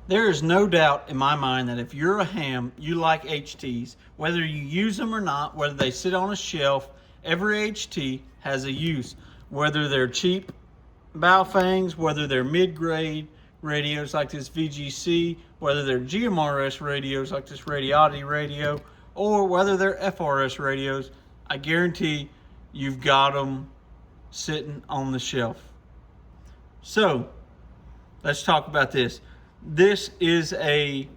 There is no doubt in my mind that if you're a ham, you like HTs. Whether you use them or not, whether they sit on a shelf, every HT has a use. Whether they're cheap Baofangs, whether they're mid-grade radios like this VGC, whether they're GMRS radios like this Radiotti radio, or whether they're FRS radios, I guarantee you've got them sitting on the shelf. So, let's talk about this. This is a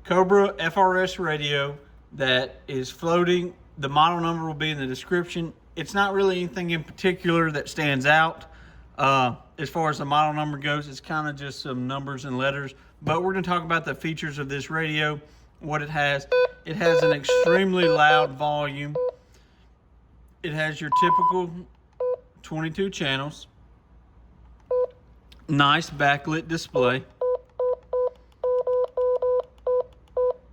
Cobra FRS radio that is floating. The model number will be in the description. It's not really anything in particular that stands out. As far as the model number goes, it's kind of just some numbers and letters. But we're going to talk about the features of this radio, what it has. It has an extremely loud volume. It has your typical 22 channels. Nice backlit display.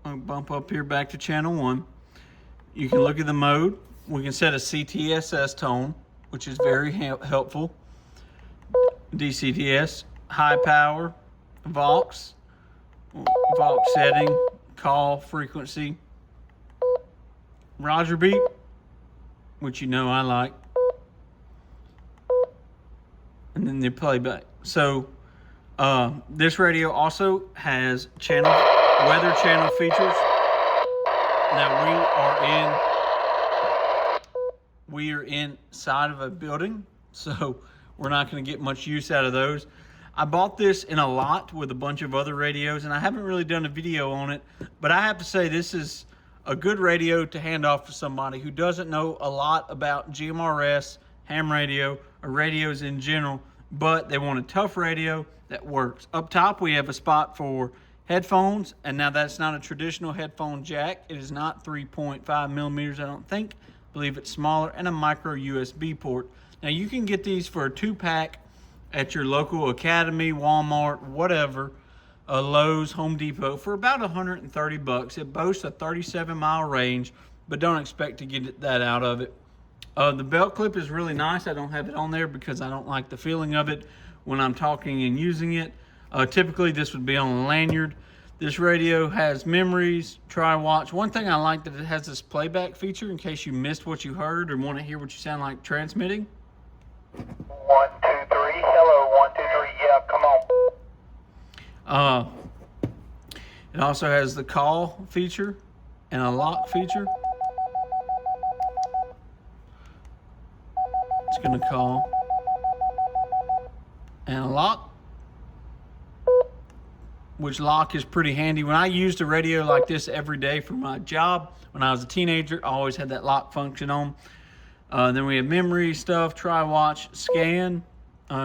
I'll bump up here back to channel 1. You can look at the mode. We can set a CTSS tone, which is very helpful. DCTS, high power, Vox setting, call frequency, Roger beep, which you know I like, and then the playback. So this radio also has weather channel features. Now we are inside of a building, so we're not going to get much use out of those. I bought this in a lot with a bunch of other radios, and I haven't really done a video on it, but I have to say this is a good radio to hand off to somebody who doesn't know a lot about GMRS, ham radio, or radios in general, but they want a tough radio that works. Up top, we have a spot for headphones, and now that's not a traditional headphone jack. It is not 3.5 millimeters, I don't think. I believe it's smaller, and a micro USB port. Now you can get these for a 2-pack at your local Academy, Walmart, whatever, Lowe's, Home Depot for about 130 bucks. It boasts a 37-mile range, but don't expect to get that out of it. The belt clip is really nice. I don't have it on there because I don't like the feeling of it when I'm talking and using it. Typically this would be on a lanyard. This radio has memories, watch. One thing I like that it has this playback feature in case you missed what you heard or want to hear what you sound like transmitting. 1, 2, 3, hello, 1, 2, 3, yeah, come on. It also has the call feature and a lock feature. It's going to call and a lock, which lock is pretty handy. When I used a radio like this every day for my job, when I was a teenager, I always had that lock function on. Then we have memory stuff, watch, scan.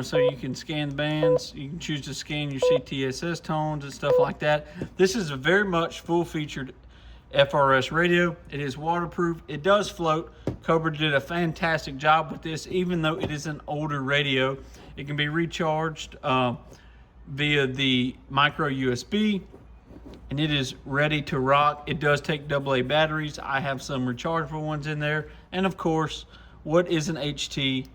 So you can scan the bands. You can choose to scan your CTSS tones and stuff like that. This is a very much full-featured FRS radio. It is waterproof. It does float. Cobra did a fantastic job with this, even though it is an older radio. It can be recharged via the micro USB, and it is ready to rock. It does take AA batteries. I have some rechargeable ones in there. And of course, what is an HT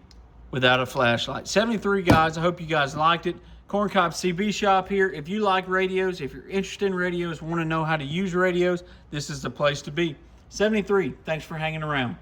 without a flashlight? 73 guys, I hope you guys liked it. Corncob CB Shop here. If you like radios, if you're interested in radios, want to know how to use radios, this is the place to be. 73, thanks for hanging around.